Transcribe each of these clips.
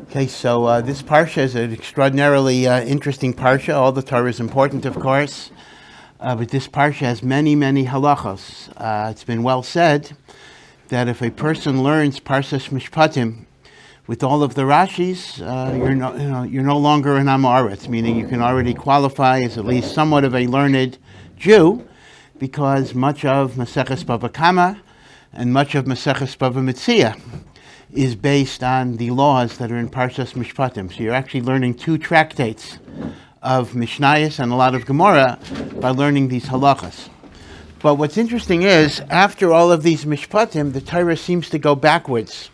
Okay, so this parsha is an extraordinarily interesting parsha. All the Torah is important, of course, but this parsha has many, many halachos. It's been well said that if a person learns Parshas Mishpatim with all of the Rashis, you're no longer an Amoritz, meaning you can already qualify as at least somewhat of a learned Jew, because much of Maseches Bava Kama and much of Maseches Bava Metzia is based on the laws that are in Parshas Mishpatim. So you're actually learning two tractates of Mishnayos and a lot of Gemara by learning these halachas. But what's interesting is, after all of these Mishpatim, the Torah seems to go backwards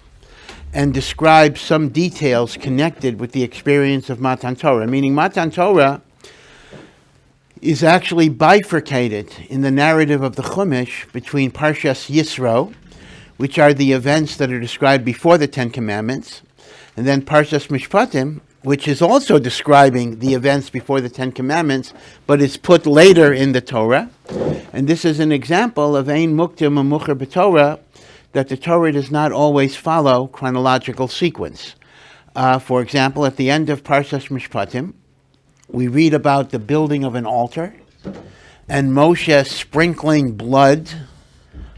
and describe some details connected with the experience of Matan Torah, meaning Matan Torah is actually bifurcated in the narrative of the Chumash between Parshas Yisro, which are the events that are described before the Ten Commandments, and then Parshas Mishpatim, which is also describing the events before the Ten Commandments, but is put later in the Torah. And this is an example of Ein Muktim U'Mucher B'Torah, that the Torah does not always follow chronological sequence. For example, at the end of Parshas Mishpatim, we read about the building of an altar, and Moshe sprinkling blood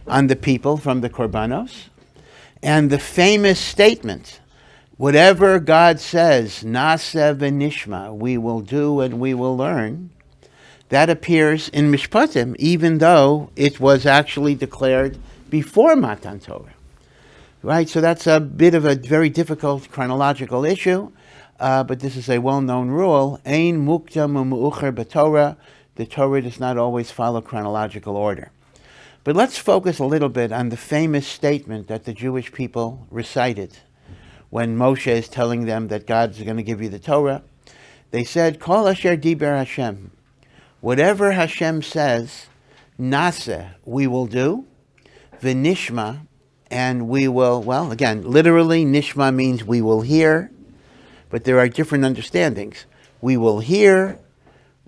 on the people from the korbanos, and the famous statement, whatever God says, Naaseh VeNishma, we will do and we will learn, that appears in Mishpatim, even though it was actually declared before Matan Torah. Right, so that's a bit of a very difficult chronological issue, but this is a well-known rule. Ein mukdam u'meucher b'Torah. The Torah does not always follow chronological order. But let's focus a little bit on the famous statement that the Jewish people recited when Moshe is telling them that God's going to give you the Torah. They said, Kol asher diber Hashem. Whatever Hashem says, Naaseh, we will do, VeNishma, and we will, well, again, literally, Nishma means we will hear, but there are different understandings. We will hear,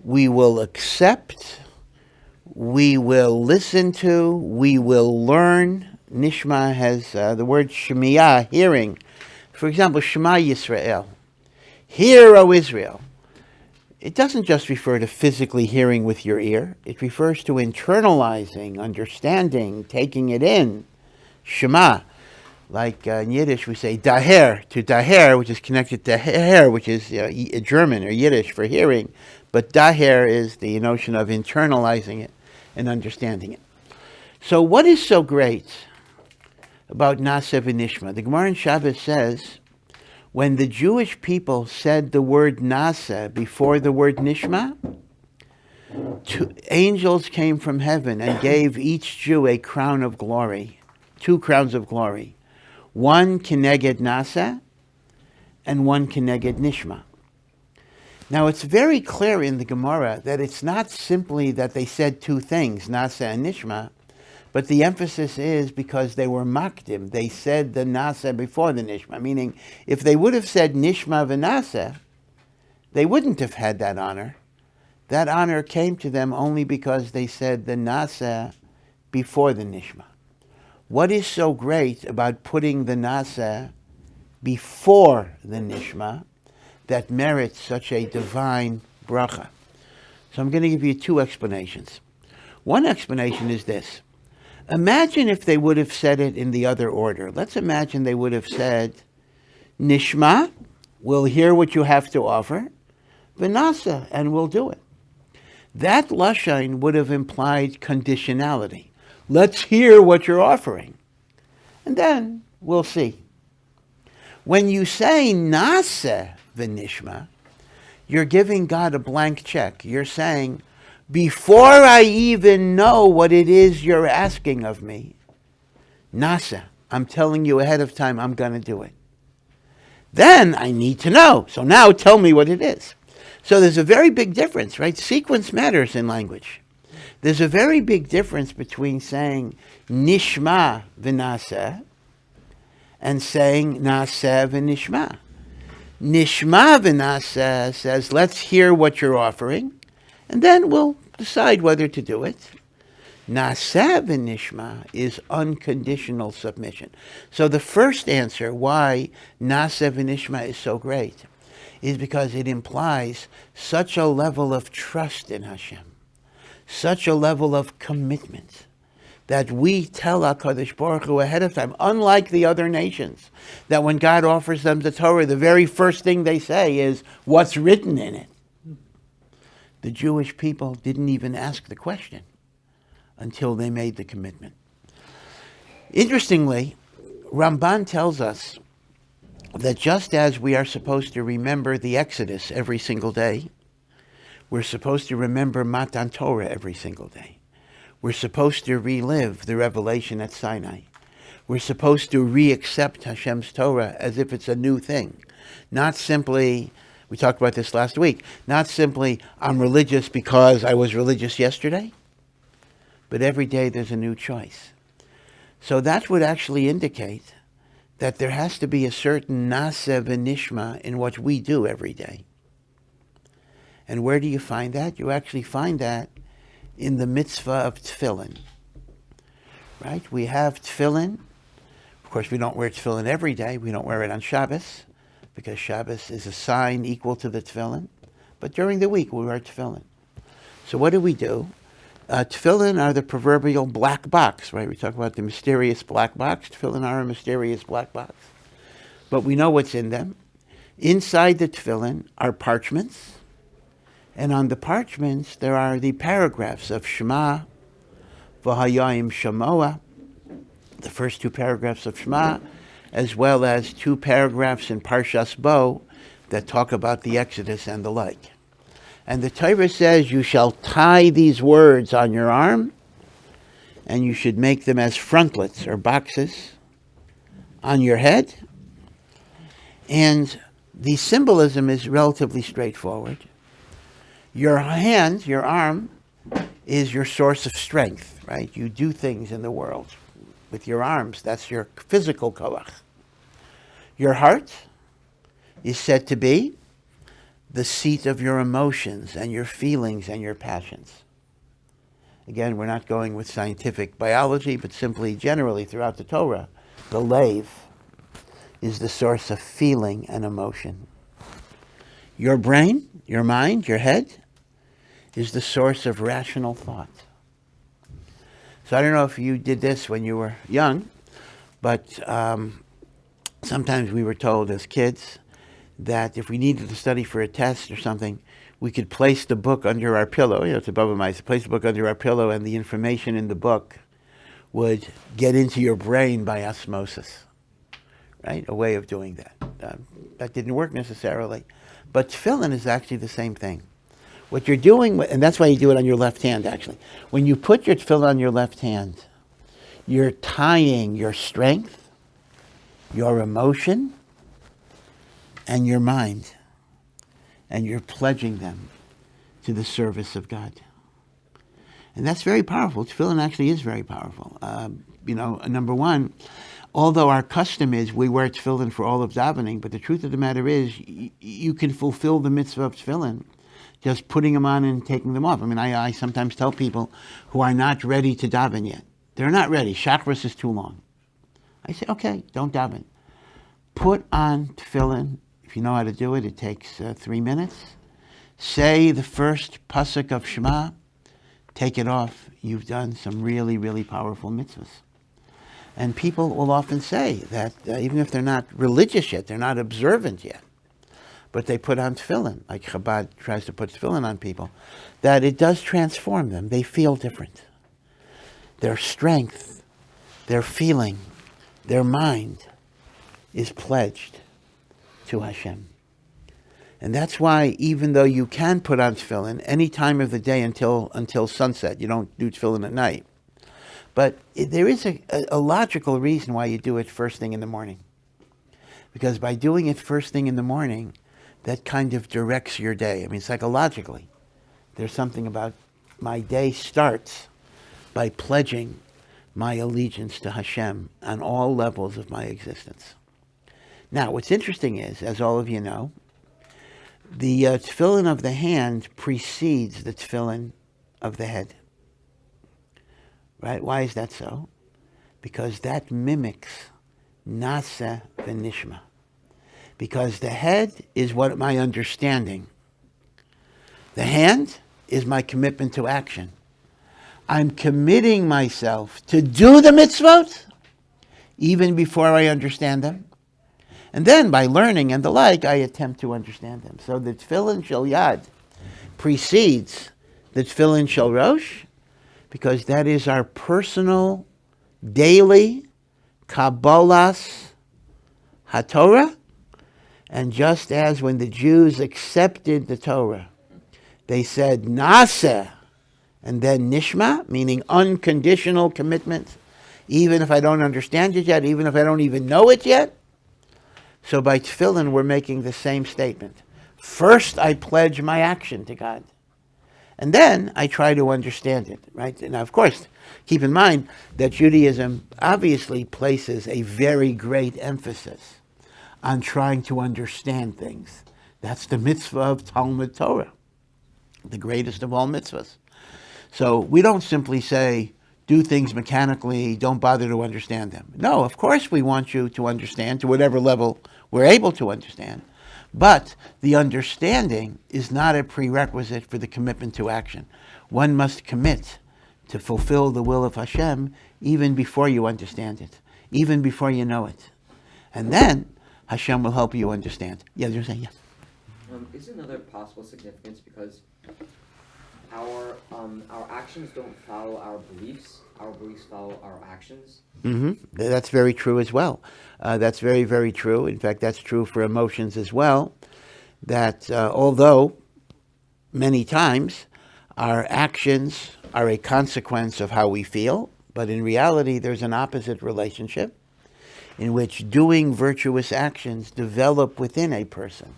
we will accept, we will listen to, we will learn. Nishma has the word Shemiyah, hearing. For example, Shema Yisrael. Hear, O Israel. It doesn't just refer to physically hearing with your ear. It refers to internalizing, understanding, taking it in. Shema. Like in Yiddish we say daher, to daher, which is connected to her, which is German or Yiddish for hearing. But daher is the notion of internalizing it and understanding it. So what is so great about Naaseh VeNishma? The Gemara in Shabbos says, when the Jewish people said the word Naaseh before the word Nishma, two angels came from heaven and gave each Jew a crown of glory, 2 crowns of glory. One keneged Naaseh and one keneged Nishma. Now, it's very clear in the Gemara that it's not simply that they said 2 things, Naaseh and Nishma, but the emphasis is because they were makdim. They said the Naaseh before the Nishma, meaning if they would have said Nishma v'Naaseh, they wouldn't have had that honor. That honor came to them only because they said the Naaseh before the Nishma. What is so great about putting the Naaseh before the Nishma that merits such a divine bracha? So I'm going to give you 2 explanations. One explanation is this. Imagine if they would have said it in the other order. Let's imagine they would have said, Nishma, we'll hear what you have to offer, v'Naaseh, and we'll do it. That lashon would have implied conditionality. Let's hear what you're offering, and then we'll see. When you say Naaseh VeNishma, you're giving God a blank check. You're saying, before I even know what it is you're asking of me, Naaseh, I'm telling you ahead of time, I'm going to do it. Then I need to know. So now tell me what it is. So there's a very big difference, right? Sequence matters in language. There's a very big difference between saying Nishma v'Naaseh and saying Naaseh v'Nishma. Nishma v'Naaseh says, let's hear what you're offering, and then we'll decide whether to do it. Naaseh VeNishma is unconditional submission. So the first answer why Naaseh VeNishma is so great is because it implies such a level of trust in Hashem, such a level of commitment, that we tell HaKadosh Baruch Hu ahead of time, unlike the other nations, that when God offers them the Torah, the very first thing they say is, what's written in it? The Jewish people didn't even ask the question until they made the commitment. Interestingly, Ramban tells us that just as we are supposed to remember the Exodus every single day, we're supposed to remember Matan Torah every single day. We're supposed to relive the revelation at Sinai. We're supposed to re-accept Hashem's Torah as if it's a new thing. Not simply, we talked about this last week, not simply, I'm religious because I was religious yesterday, but every day there's a new choice. So that would actually indicate that there has to be a certain Naaseh VeNishma in what we do every day. And where do you find that? You actually find that in the mitzvah of Tefillin. Right? We have Tefillin. Of course, we don't wear Tefillin every day. We don't wear it on Shabbos, because Shabbos is a sign equal to the Tefillin. But during the week, we wear Tefillin. So what do? Tefillin are the proverbial black box, right? We talk about the mysterious black box. Tefillin are a mysterious black box. But we know what's in them. Inside the Tefillin are parchments. And on the parchments, there are the paragraphs of Shema, V'hayayim Shamoa, the first two paragraphs of Shema, as well as two paragraphs in Parshas Bo that talk about the Exodus and the like. And the Torah says you shall tie these words on your arm, and you should make them as frontlets or boxes on your head. And the symbolism is relatively straightforward. Your hand, your arm, is your source of strength, right? You do things in the world with your arms. That's your physical koach. Your heart is said to be the seat of your emotions and your feelings and your passions. Again, we're not going with scientific biology, but simply generally throughout the Torah, the leiv is the source of feeling and emotion. Your brain, your mind, your head, is the source of rational thought. So I don't know if you did this when you were young, but sometimes we were told as kids that if we needed to study for a test or something, we could place the book under our pillow. It's above my eyes. Place the book under our pillow, and the information in the book would get into your brain by osmosis. Right? A way of doing that. That didn't work necessarily. But tefillin is actually the same thing. What you're doing, and that's why you do it on your left hand, actually. When you put your tefillin on your left hand, you're tying your strength, your emotion, and your mind, and you're pledging them to the service of God. And that's very powerful. Tefillin actually is very powerful. Number one, although our custom is we wear tefillin for all of davening, but the truth of the matter is you can fulfill the mitzvah of tefillin just putting them on and taking them off. I mean, I sometimes tell people who are not ready to daven yet. They're not ready. Shachris is too long. I say, okay, don't daven. Put on tefillin. If you know how to do it, it takes 3 minutes. Say the first pasuk of Shema. Take it off. You've done some really, really powerful mitzvahs. And people will often say that even if they're not religious yet, they're not observant yet, but they put on tefillin, like Chabad tries to put tefillin on people, that it does transform them. They feel different. Their strength, their feeling, their mind is pledged to Hashem. And that's why even though you can put on tefillin any time of the day until sunset, you don't do tefillin at night, but there is a logical reason why you do it first thing in the morning. Because by doing it first thing in the morning, that kind of directs your day. I mean, psychologically, there's something about my day starts by pledging my allegiance to Hashem on all levels of my existence. Now, what's interesting is, as all of you know, the tefillin of the hand precedes the tefillin of the head. right? Why is that so? Because that mimics Naaseh VeNishma. Because the head is what my understanding. The hand is my commitment to action. I'm committing myself to do the mitzvot even before I understand them. And then by learning and the like, I attempt to understand them. So the Tefillin Shel Yad precedes the Tefillin Shel Rosh, because that is our personal, daily Kabbalas HaTorah. And just as when the Jews accepted the Torah, they said Naaseh and then Nishma, meaning unconditional commitment, even if I don't understand it yet, even if I don't even know it yet. So by Tefillin, we're making the same statement. First, I pledge my action to God. And then I try to understand it, right? Now, of course, keep in mind that Judaism obviously places a very great emphasis on trying to understand things. That's the mitzvah of Talmud Torah, the greatest of all mitzvahs. So we don't simply say, do things mechanically, don't bother to understand them. No, of course we want you to understand to whatever level we're able to understand. But the understanding is not a prerequisite for the commitment to action. One must commit to fulfill the will of Hashem even before you understand it, even before you know it. And then Hashem will help you understand. Yeah, you're saying, yeah. Is another possible significance because our actions don't follow our beliefs follow our actions? Mm-hmm. That's very true as well. That's very, very true. In fact, that's true for emotions as well. That although many times our actions are a consequence of how we feel, but in reality there's an opposite relationship in which doing virtuous actions develop within a person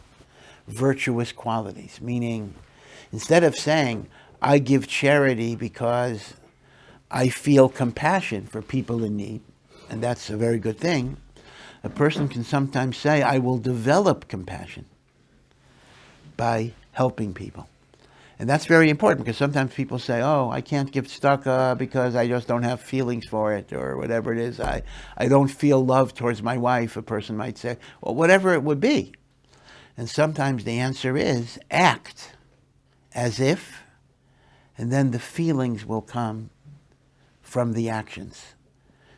virtuous qualities. Meaning, instead of saying, I give charity because I feel compassion for people in need, and that's a very good thing, a person can sometimes say, I will develop compassion by helping people. And that's very important, because sometimes people say, oh, I can't give tzedakah because I just don't have feelings for it, or whatever it is. I don't feel love towards my wife, a person might say, or whatever it would be. And sometimes the answer is act as if, and then the feelings will come from the actions.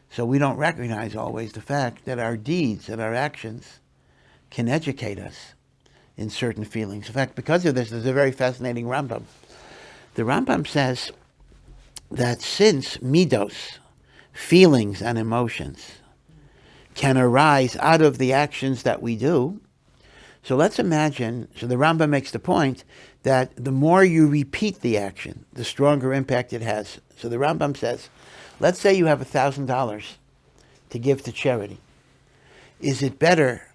So we don't recognize always the fact that our deeds and our actions can educate us in certain feelings. In fact, because of this, there's a very fascinating Rambam. The Rambam says that since midos, feelings and emotions, can arise out of the actions that we do, so let's imagine, so the Rambam makes the point that the more you repeat the action, the stronger impact it has. So the Rambam says, let's say you have $1,000 to give to charity. Is it better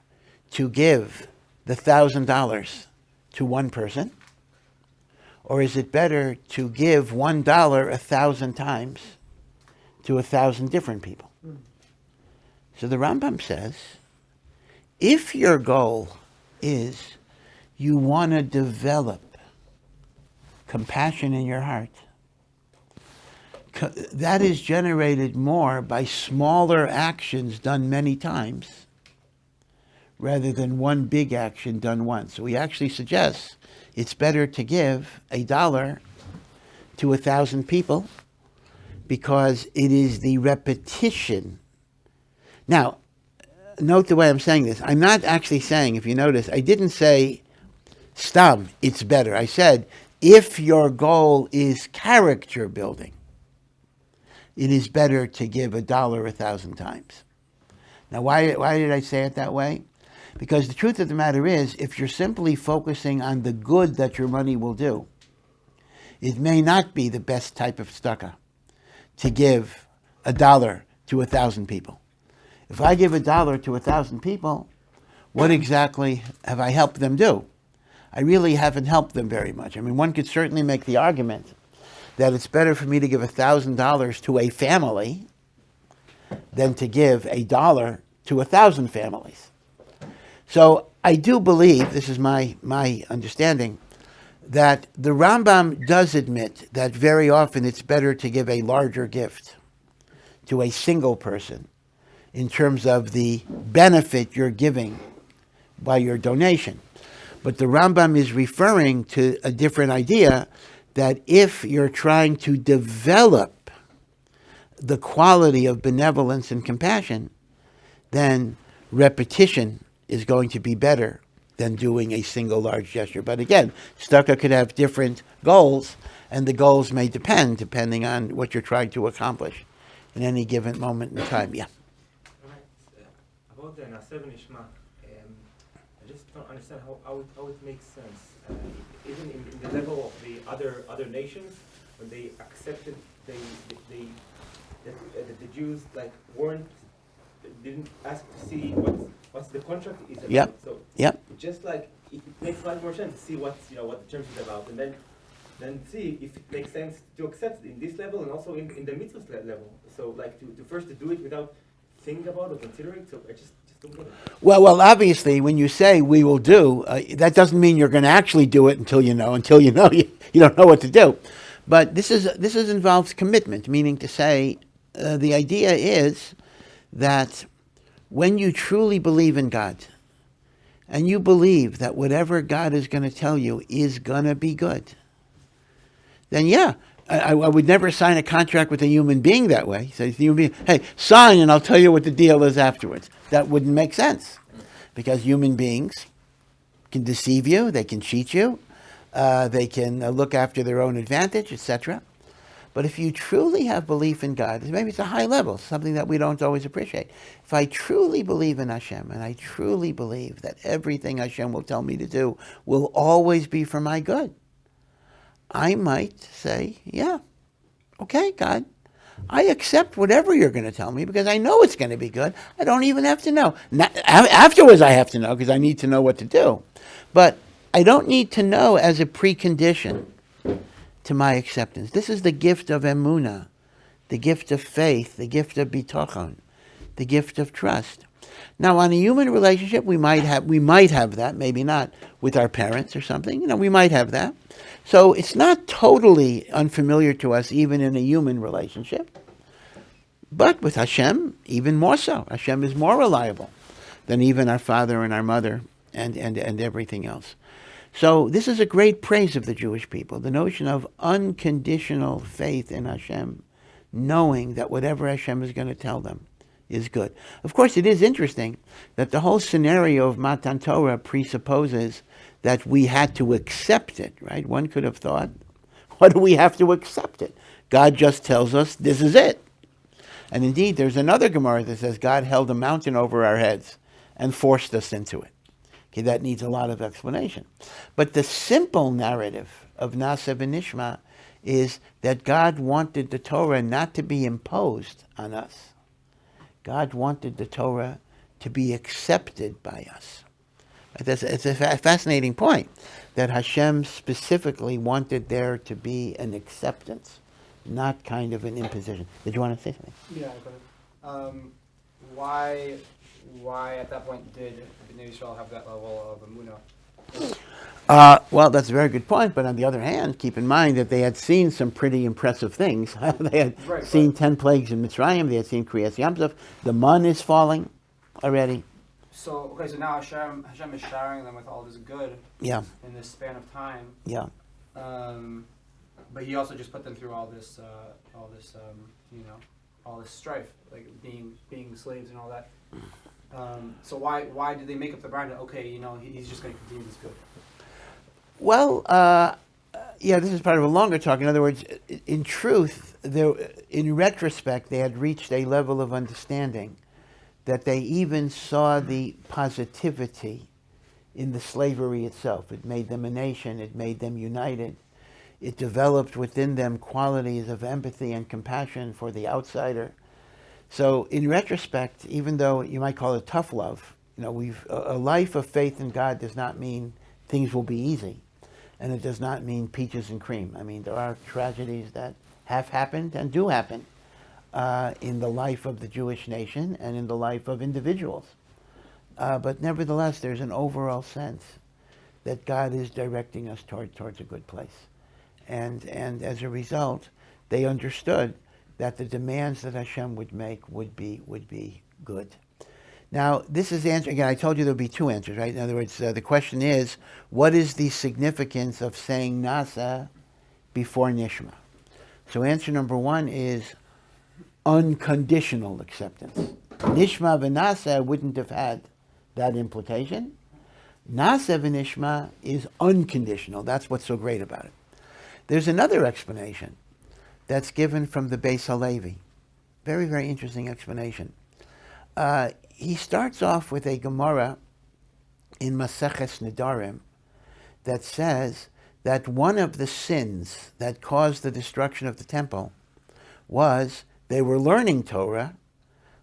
to give the $1,000 to one person? Or is it better to give $1 1,000 times to 1,000 different people? So the Rambam says, if your goal is you want to develop compassion in your heart, that is generated more by smaller actions done many times rather than one big action done once. So he actually suggests it's better to give $1 to 1,000 people because it is the repetition. Now, note the way I'm saying this. I'm not actually saying, if you notice, I didn't say, stam, it's better. I said, if your goal is character building, it is better to give $1 1,000 times. Now, why did I say it that way? Because the truth of the matter is, if you're simply focusing on the good that your money will do, it may not be the best type of tzedakah to give $1 to 1,000 people. If I give $1 to 1,000 people, what exactly have I helped them do? I really haven't helped them very much. I mean, one could certainly make the argument that it's better for me to give $1,000 to a family than to give $1 to 1,000 families. So I do believe, this is my understanding, that the Rambam does admit that very often it's better to give a larger gift to a single person in terms of the benefit you're giving by your donation. But the Rambam is referring to a different idea, that if you're trying to develop the quality of benevolence and compassion, then repetition is going to be better than doing a single large gesture. But again, tzedakah could have different goals, and the goals may depending on what you're trying to accomplish in any given moment in time. Yeah. About the Naaseh VeNishma, I just don't understand how it makes sense. Even in the level of the other nations, when they accepted, the Jews didn't ask to see what's the contract is about. Yep. So Yep. just like it makes a lot more sense to see what the terms is about, and then see if it makes sense to accept in this level and also in the mitzvah level. So like to first to do it without thinking about or considering. So I just don't get it. Well, obviously, when you say we will do, that doesn't mean you're going to actually do it until you know you don't know what to do. But this involves commitment, meaning to say, the idea is that when you truly believe in God, and you believe that whatever God is going to tell you is going to be good, then yeah, I would never sign a contract with a human being that way. Say to the human being, hey, sign and I'll tell you what the deal is afterwards. That wouldn't make sense, because human beings can deceive you, they can cheat you, they can look after their own advantage, etc. But if you truly have belief in God, maybe it's a high level, something that we don't always appreciate. If I truly believe in Hashem, and I truly believe that everything Hashem will tell me to do will always be for my good, I might say, yeah, okay, God, I accept whatever you're going to tell me because I know it's going to be good. I don't even have to know. Afterwards I have to know because I need to know what to do. But I don't need to know as a precondition to my acceptance. This is the gift of emunah, the gift of faith, the gift of bitachon, the gift of trust. Now, on a human relationship, we might have that, maybe not with our parents or something. We might have that. So it's not totally unfamiliar to us, even in a human relationship. But with Hashem, even more so. Hashem is more reliable than even our father and our mother and everything else. So this is a great praise of the Jewish people, the notion of unconditional faith in Hashem, knowing that whatever Hashem is going to tell them is good. Of course, it is interesting that the whole scenario of Matan Torah presupposes that we had to accept it, right? One could have thought, what do we have to accept it? God just tells us this is it. And indeed, there's another Gemara that says God held a mountain over our heads and forced us into it. Okay, that needs a lot of explanation. But the simple narrative of Naaseh VeNishma is that God wanted the Torah not to be imposed on us. God wanted the Torah to be accepted by us. It's a fascinating point, that Hashem specifically wanted there to be an acceptance, not kind of an imposition. Did you want to say something? Yeah, go ahead. Why at that point did Bnei Yisrael have that level of emunah? Well, that's a very good point, but on the other hand, keep in mind that they had seen some pretty impressive things. They had seen 10 plagues in Mitzrayim, they had seen Kriyas Yamsuf, the man is falling already. So now Hashem is showering them with all this good in this span of time. Yeah. But he also just put them through all this strife, like being slaves and all that. So why did they make up the mind that, okay, he's just going to continue this good? Well, this is part of a longer talk. In other words, in truth, in retrospect, they had reached a level of understanding that they even saw the positivity in the slavery itself. It made them a nation. It made them united. It developed within them qualities of empathy and compassion for the outsider. So in retrospect, even though you might call it tough love, a life of faith in God does not mean things will be easy. And it does not mean peaches and cream. I mean, there are tragedies that have happened and do happen in the life of the Jewish nation and in the life of individuals. But nevertheless, there's an overall sense that God is directing us towards a good place. And as a result, they understood that the demands that Hashem would make would be good. Now, this is the answer. Again, I told you there would be two answers, right? In other words, the question is, what is the significance of saying Naaseh before Nishma? So answer number one is unconditional acceptance. Nishma v'Naaseh wouldn't have had that implication. Naaseh v'Nishma is unconditional. That's what's so great about it. There's another explanation that's given from the Beis Halevi. Very, very interesting explanation. He starts off with a Gemara in Maseches Nedarim that says that one of the sins that caused the destruction of the temple was they were learning Torah,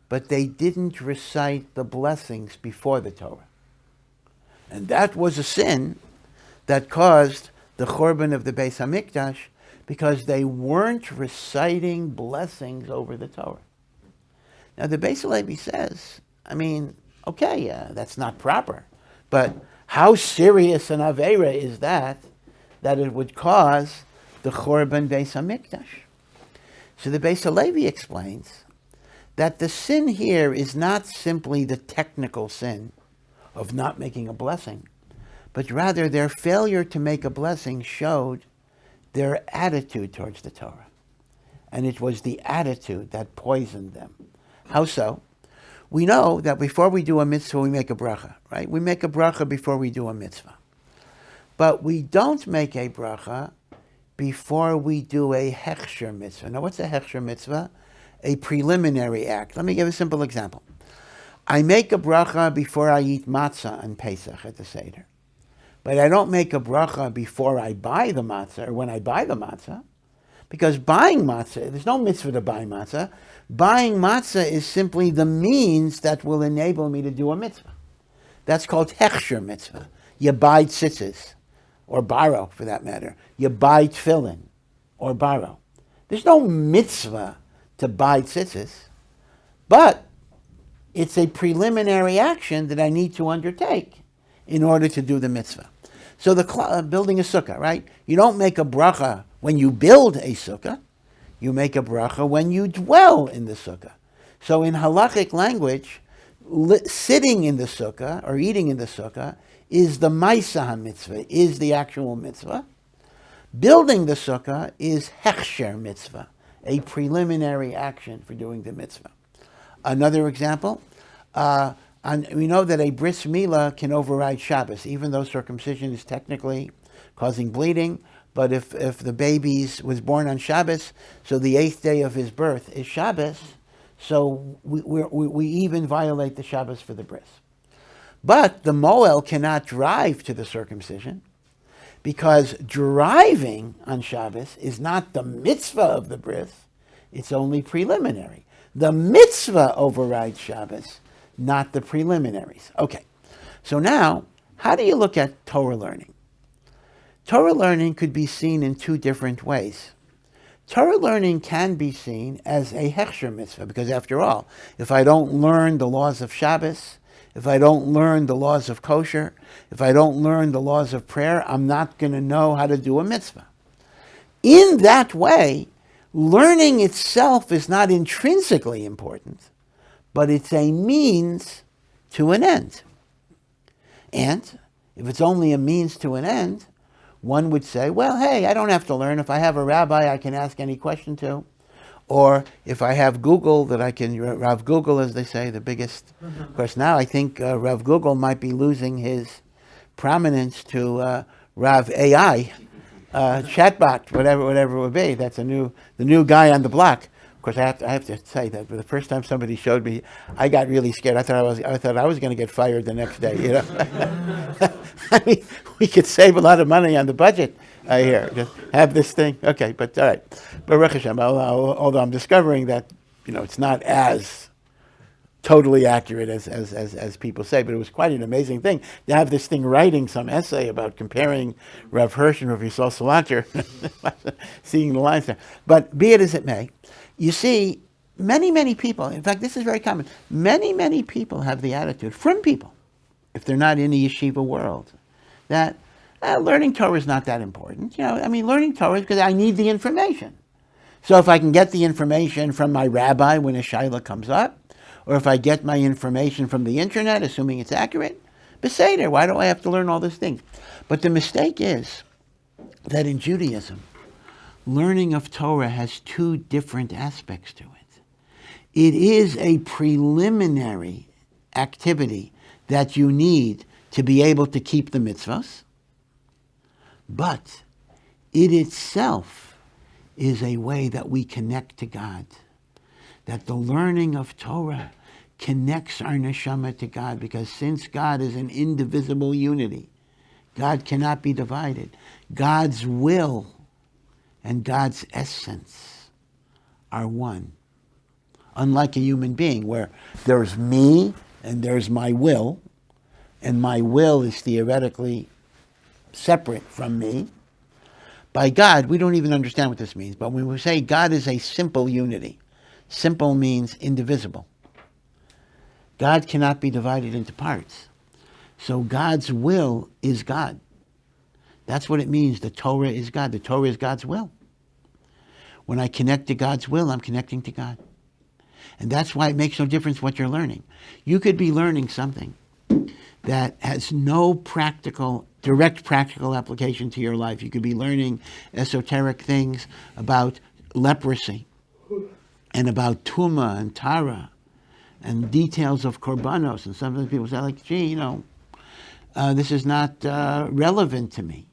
but they didn't recite the blessings before the Torah. And that was a sin that caused the Churban of the Beis HaMikdash because they weren't reciting blessings over the Torah. Now the Beis Halevi says, I mean, okay, that's not proper, but how serious an Aveira is that it would cause the Churban Beis HaMikdash? So the Beis Halevi explains that the sin here is not simply the technical sin of not making a blessing, but rather their failure to make a blessing showed their attitude towards the Torah. And it was the attitude that poisoned them. How so? We know that before we do a mitzvah, we make a bracha, right? We make a bracha before we do a mitzvah. But we don't make a bracha before we do a hechsher mitzvah. Now, what's a hechsher mitzvah? A preliminary act. Let me give a simple example. I make a bracha before I eat matzah on Pesach at the Seder. But I don't make a bracha before I buy the matzah or when I buy the matzah. Because buying matzah, there's no mitzvah to buy matzah. Buying matzah is simply the means that will enable me to do a mitzvah. That's called hechsher mitzvah. You buy tzitzis, or borrow for that matter. You buy tefillin, or borrow. There's no mitzvah to buy tzitzis, but it's a preliminary action that I need to undertake in order to do the mitzvah. So building a sukkah, right? You don't make a bracha when you build a sukkah. You make a bracha when you dwell in the sukkah. So in halachic language, sitting in the sukkah or eating in the sukkah is the Maisa mitzvah, is the actual mitzvah. Building the sukkah is hechsher mitzvah, a preliminary action for doing the mitzvah. Another example, we know that a bris milah can override Shabbos, even though circumcision is technically causing bleeding. But if the baby was born on Shabbos, so the 8th day of his birth is Shabbos, so we even violate the Shabbos for the bris. But the moel cannot drive to the circumcision because driving on Shabbos is not the mitzvah of the bris, it's only preliminary. The mitzvah overrides Shabbos, not the preliminaries. Okay, so now, how do you look at Torah learning? Torah learning could be seen in two different ways. Torah learning can be seen as a hechsher mitzvah, because after all, if I don't learn the laws of Shabbos, if I don't learn the laws of kosher, if I don't learn the laws of prayer, I'm not going to know how to do a mitzvah. In that way, learning itself is not intrinsically important, but it's a means to an end. And if it's only a means to an end, one would say, well, hey, I don't have to learn. If I have a rabbi I can ask any question to, or if I have Google that I can, Rav Google, as they say, the biggest. Of course, now I think Rav Google might be losing his prominence to Rav AI, chatbot, whatever it would be. That's the new guy on the block. Of course, I have to say that for the first time somebody showed me, I got really scared. I thought I was going to get fired the next day. You know, I mean, we could save a lot of money on the budget here. Just have this thing, okay. But all right, Baruch Hashem. Although I'm discovering that it's not as totally accurate as people say, but it was quite an amazing thing to have this thing writing some essay about comparing Rav Hirsch and Rav Yisrael Salanter, seeing the lines there. But be it as it may. You see, many people, in fact, this is very common, many people have the attitude, from people, if they're not in the yeshiva world, that learning Torah is not that important. Learning Torah is because I need the information. So if I can get the information from my rabbi when a shaila comes up, or if I get my information from the internet, assuming it's accurate, beseder, why do I have to learn all these things? But the mistake is that in Judaism, learning of Torah has two different aspects to it. It is a preliminary activity that you need to be able to keep the mitzvahs, but it itself is a way that we connect to God. That the learning of Torah connects our neshama to God, because since God is an indivisible unity, God cannot be divided. God's will and God's essence are one. Unlike a human being, where there's me and there's my will, and my will is theoretically separate from me. By God, we don't even understand what this means, but when we say God is a simple unity, simple means indivisible. God cannot be divided into parts. So God's will is God. That's what it means. The Torah is God. The Torah is God's will. When I connect to God's will, I'm connecting to God. And that's why it makes no difference what you're learning. You could be learning something that has no direct practical application to your life. You could be learning esoteric things about leprosy and about Tuma and Tara and details of Korbanos. And sometimes people say, like, this is not relevant to me.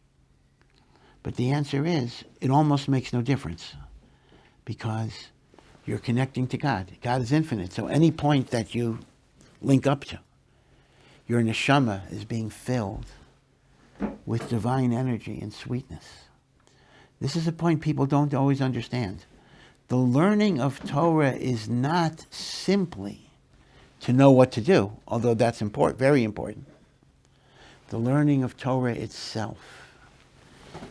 But the answer is, it almost makes no difference, because you're connecting to God. God is infinite. So any point that you link up to, your neshama is being filled with divine energy and sweetness. This is a point people don't always understand. The learning of Torah is not simply to know what to do, although that's important, very important. The learning of Torah itself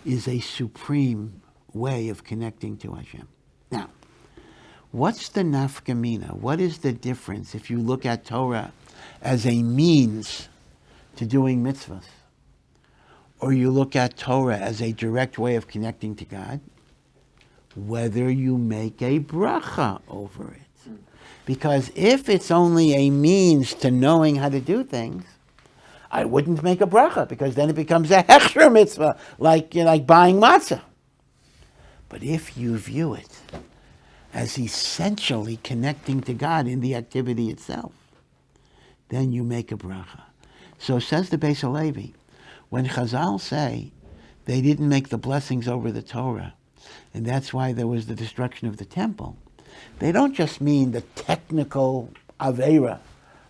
is a supreme way of connecting to Hashem. Now, what's the nafkamina? What is the difference if you look at Torah as a means to doing mitzvahs, or you look at Torah as a direct way of connecting to God? Whether you make a bracha over it. Because if it's only a means to knowing how to do things, I wouldn't make a bracha, because then it becomes a hechsher mitzvah, like buying matzah. But if you view it as essentially connecting to God in the activity itself, then you make a bracha. So says the Beis Halevi, when Chazal say they didn't make the blessings over the Torah, and that's why there was the destruction of the temple, they don't just mean the technical aveira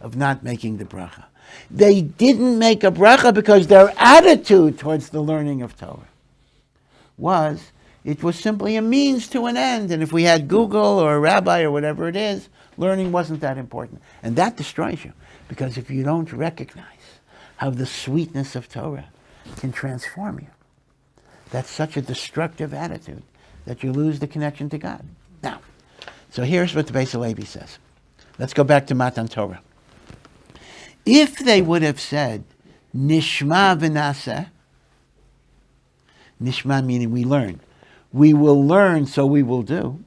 of not making the bracha. They didn't make a bracha because their attitude towards the learning of Torah was, it was simply a means to an end. And if we had Google or a rabbi or whatever it is, learning wasn't that important. And that destroys you, because if you don't recognize how the sweetness of Torah can transform you, that's such a destructive attitude that you lose the connection to God. Now, so here's what the Beis Halevi says. Let's go back to Matan Torah. If they would have said, Nishma v'Naaseh, Nishma meaning we learn, we will learn, so we will do,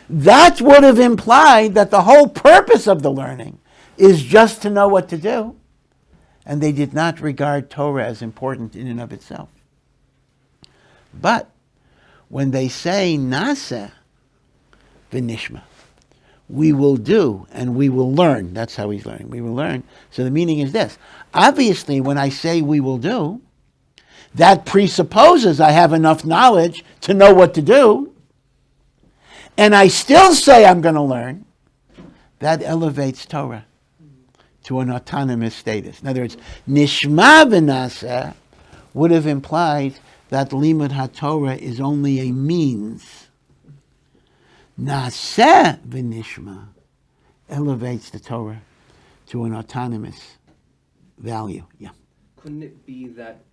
that would have implied that the whole purpose of the learning is just to know what to do, and they did not regard Torah as important in and of itself. But when they say Naaseh VeNishma, we will do and we will learn. That's how he's learning. We will learn. So the meaning is this. Obviously, when I say we will do, that presupposes I have enough knowledge to know what to do, and I still say I'm going to learn. That elevates Torah to an autonomous status. In other words, Nishma v'Naaseh would have implied that Limud HaTorah is only a means. Naaseh VeNishma elevates the Torah to an autonomous value. Yeah. Couldn't it be that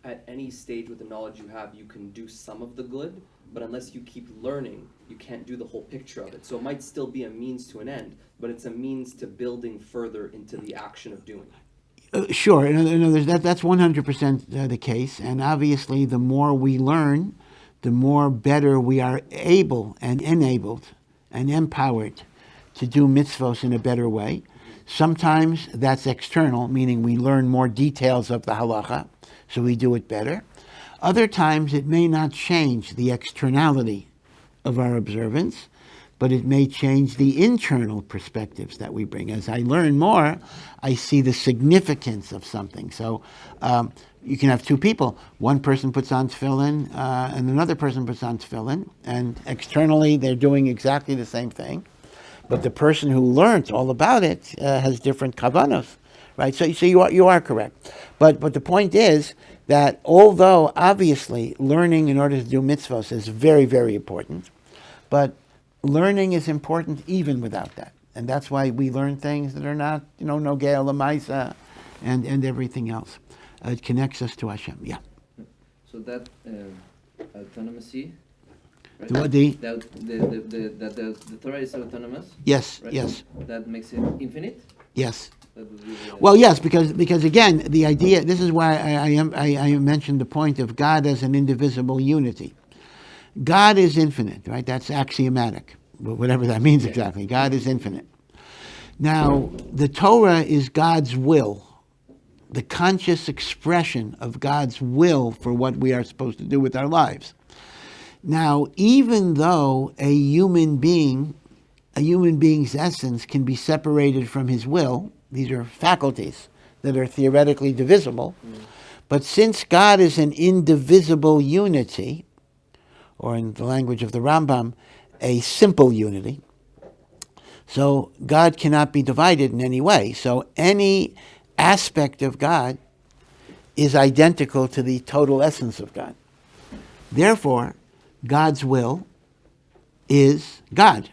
at any stage with the knowledge you have, you can do some of the good, but unless you keep learning, you can't do the whole picture of it? So it might still be a means to an end, but it's a means to building further into the action of doing. Sure. In other words, that's 100% the case. And obviously, the more we learn, the more better we are able and enabled and empowered to do mitzvos in a better way. Sometimes that's external, meaning we learn more details of the halacha, so we do it better. Other times it may not change the externality of our observance, but it may change the internal perspectives that we bring. As I learn more, I see the significance of something. So you can have two people. One person puts on tefillin and another person puts on tefillin, and externally they're doing exactly the same thing. But the person who learns all about it has different kavanos, right? So you are correct. But the point is that although obviously learning in order to do mitzvahs is very, very important, but learning is important even without that. And that's why we learn things that are not, nogea l'maisa and everything else. It connects us to Hashem, yeah. So that autonomy, right? The Torah is autonomous. Yes, right? yes. That makes it infinite. Yes. That would be, Well, yes, because again, the idea. This is why I mentioned the point of God as an indivisible unity. God is infinite, right? That's axiomatic, whatever that means exactly. God is infinite. Now, the Torah is God's will, the conscious expression of God's will for what we are supposed to do with our lives. Now, even though a human being's essence can be separated from his will, these are faculties that are theoretically divisible, but since God is an indivisible unity, or in the language of the Rambam, a simple unity, so God cannot be divided in any way. So any aspect of God is identical to the total essence of God. Therefore, God's will is God.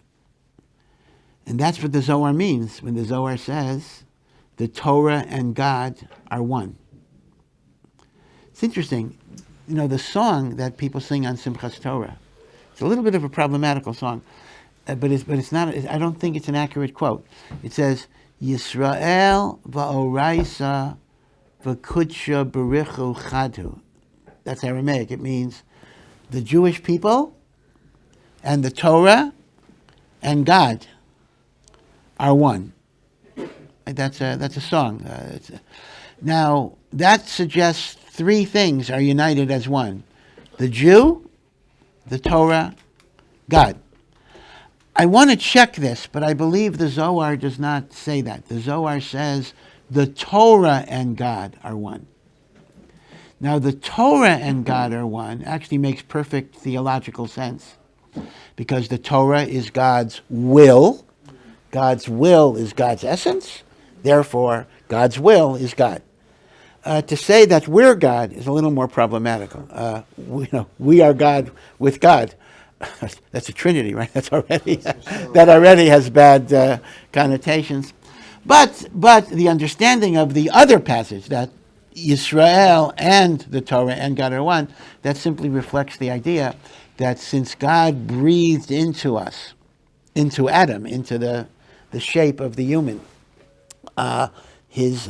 And that's what the Zohar means when the Zohar says the Torah and God are one. It's interesting. The song that people sing on Simchas Torah, it's a little bit of a problematical song, but it's not. I don't think it's an accurate quote. It says, Yisrael va'oraisa v'kudsha berichu chadu. That's Aramaic. It means the Jewish people and the Torah and God are one. That's a song. Now, that suggests three things are united as one. The Jew, the Torah, God. I want to check this, but I believe the Zohar does not say that. The Zohar says the Torah and God are one. Now, the Torah and God are one actually makes perfect theological sense, because the Torah is God's will. God's will is God's essence. Therefore, God's will is God. To say that we're God is a little more problematical. We are God with God. That's a Trinity, right? That already has bad connotations. But the understanding of the other passage, that Yisrael and the Torah and God are one, that simply reflects the idea that since God breathed into us, into Adam, into the shape of the human, his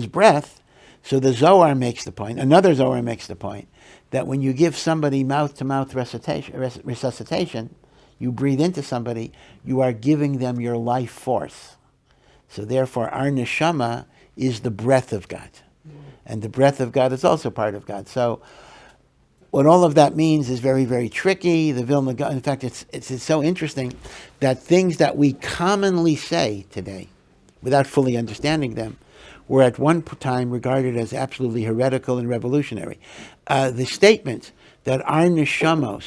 breath. So the Zohar makes the point, another Zohar makes the point, that when you give somebody mouth-to-mouth resuscitation, you breathe into somebody, you are giving them your life force. So therefore, our neshama is the breath of God. And the breath of God is also part of God. So what all of that means is very, very tricky. The Vilna Gaon, in fact, it's so interesting that things that we commonly say today, without fully understanding them, were at one time regarded as absolutely heretical and revolutionary. The statement that our neshamos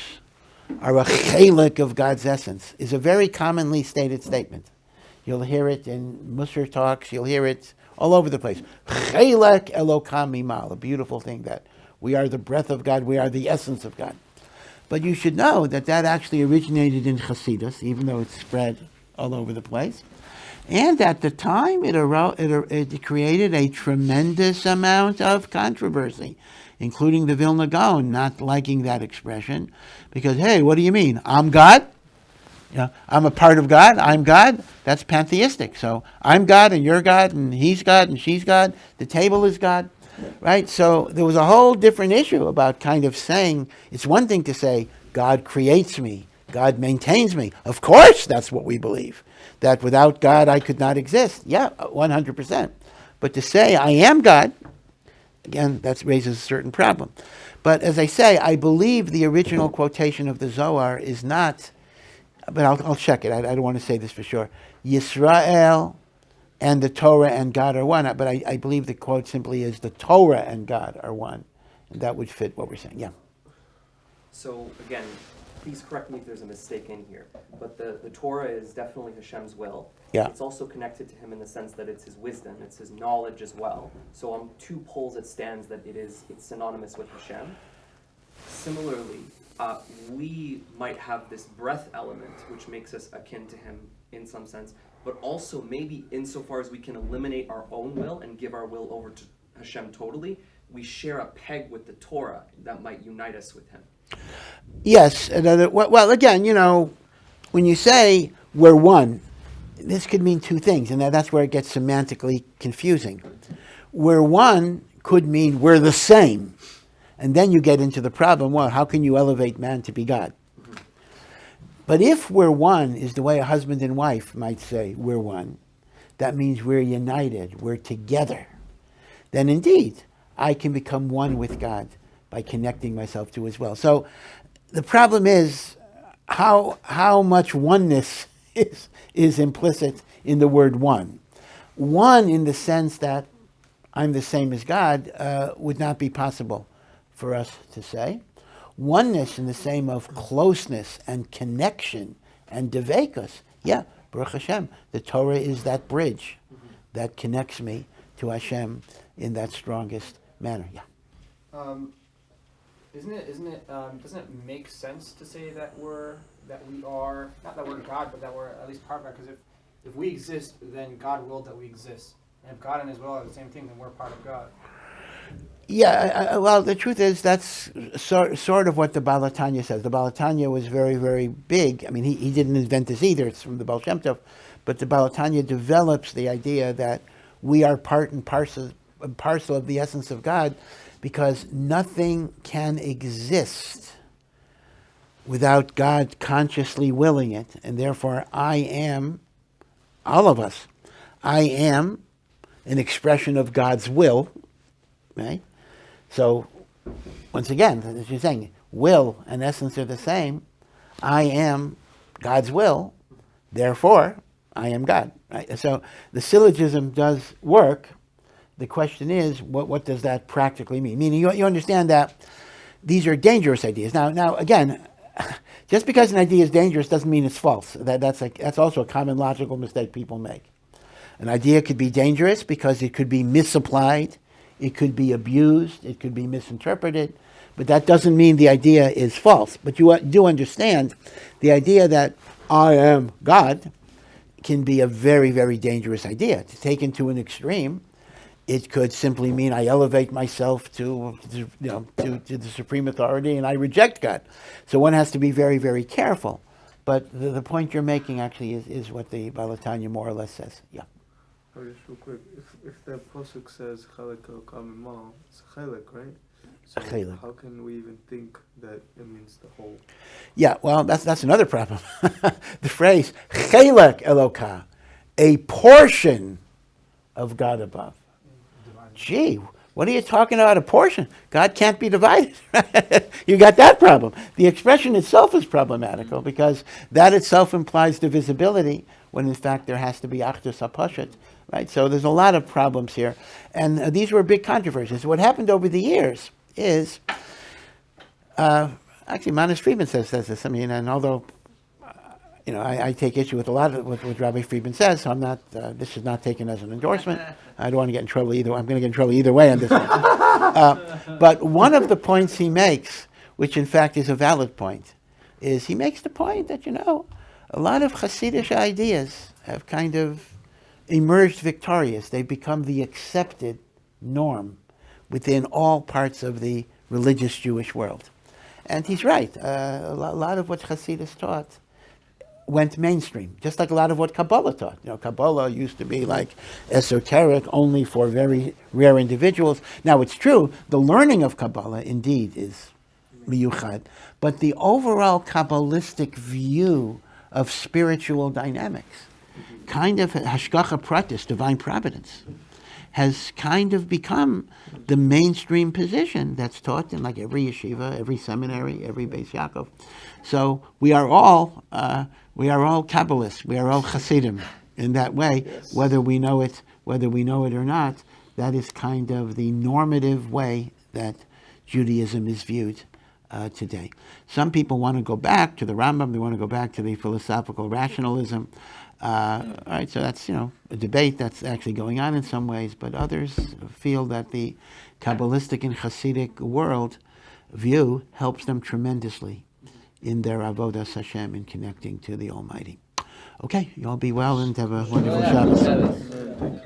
are a chelik of God's essence is a very commonly stated statement. You'll hear it in Musar talks, you'll hear it all over the place. Chelek Elokam Mimal, a beautiful thing that we are the breath of God, we are the essence of God. But you should know that actually originated in Hasidus, even though it's spread all over the place. And at the time, it created a tremendous amount of controversy, including the Vilna Gaon not liking that expression, because, hey, what do you mean? I'm God? I'm a part of God, I'm God, that's pantheistic. So I'm God and you're God and he's God and she's God, the table is God, right? So there was a whole different issue about kind of saying, it's one thing to say, God creates me, God maintains me. Of course, that's what we believe, that without God I could not exist. Yeah, 100%. But to say I am God, again, that raises a certain problem. But as I say, I believe the original quotation of the Zohar is not, but I'll check it. I don't want to say this for sure. Yisrael and the Torah and God are one. But I believe the quote simply is the Torah and God are one. And that would fit what we're saying. Yeah. So again, please correct me if there's a mistake in here, but the Torah is definitely Hashem's will. Yeah. It's also connected to him in the sense that it's his wisdom, it's his knowledge as well. So on two poles it stands that it's synonymous with Hashem. Similarly, we might have this breath element, which makes us akin to him in some sense, but also maybe insofar as we can eliminate our own will and give our will over to Hashem totally, we share a peg with the Torah that might unite us with him. Yes. Well, again, when you say we're one, this could mean two things, and that's where it gets semantically confusing. We're one could mean we're the same. And then you get into the problem, well, how can you elevate man to be God? But if we're one is the way a husband and wife might say we're one, that means we're united, we're together. Then indeed, I can become one with God by connecting myself to his will. So the problem is how much oneness is implicit in the word one. One in the sense that I'm the same as God would not be possible for us to say. Oneness in the same of closeness and connection and devekus. Yeah, Baruch Hashem. The Torah is that bridge that connects me to Hashem in that strongest manner. Yeah. Doesn't it make sense to say that we are not that we're God, but that we're at least part of God? Because if we exist, then God willed that we exist, and if God and His will are the same thing, then we're part of God. Yeah, well, the truth is that's sort of what the Baal HaTanya says. The Baal HaTanya was very, very big. I mean, he didn't invent this either. It's from the Baal Shem Tov. But the Baal HaTanya develops the idea that we are part and parcel of the essence of God, because nothing can exist without God consciously willing it. And therefore, I am, all of us, I am an expression of God's will, right? So, once again, as you're saying, will and essence are the same. I am God's will, therefore, I am God. Right? So the syllogism does work. The question is, what does that practically mean? Meaning, you understand that these are dangerous ideas. Now, again, just because an idea is dangerous doesn't mean it's false. That's also a common logical mistake people make. An idea could be dangerous because it could be misapplied, it could be abused, it could be misinterpreted, but that doesn't mean the idea is false. But you do understand the idea that I am God can be a very, very dangerous idea. To take to an extreme, it could simply mean I elevate myself to the supreme authority and I reject God. So one has to be very, very careful. But the point you're making actually is what the Baal HaTanya more or less says. Yeah. Oh, just real quick. If that pasuk says chelek elokam imal, it's a chelek, right? So Chelek. how can we even think that it means the whole? Yeah, well, that's another problem. The phrase chelek elokah, a portion of God above. Gee, what are you talking about, a portion? God can't be divided. You got that problem. The expression itself is problematical because that itself implies divisibility when in fact there has to be achdus hapashat, right? So there's a lot of problems here. And these were big controversies. What happened over the years is, actually Manis Friedman says this. I mean, and although I take issue with a lot of what Rabbi Friedman says, so I'm not, this is not taken as an endorsement. I don't want to get in trouble either. I'm going to get in trouble either way on this one. But one of the points he makes, which in fact is a valid point, is he makes the point that, a lot of Hasidic ideas have kind of emerged victorious. They've become the accepted norm within all parts of the religious Jewish world. And he's right. A lot of what Hasidus taught went mainstream, just like a lot of what Kabbalah taught. Kabbalah used to be like esoteric, only for very rare individuals. Now it's true, the learning of Kabbalah indeed is miyuchad, but the overall Kabbalistic view of spiritual dynamics, kind of hashgacha pratis, divine providence, has kind of become the mainstream position that's taught in like every yeshiva, every seminary, every Beis Yaakov. So we are all Kabbalists, we are all Hasidim in that way, whether we know it or not. That is kind of the normative way that Judaism is viewed today. Some people want to go back to the Rambam, they want to go back to the philosophical rationalism. All right, so that's a debate that's actually going on in some ways, but others feel that the Kabbalistic and Hasidic world view helps them tremendously in their avodas Hashem in connecting to the Almighty. Okay, you all be well and have a wonderful Shabbos. Shabbos.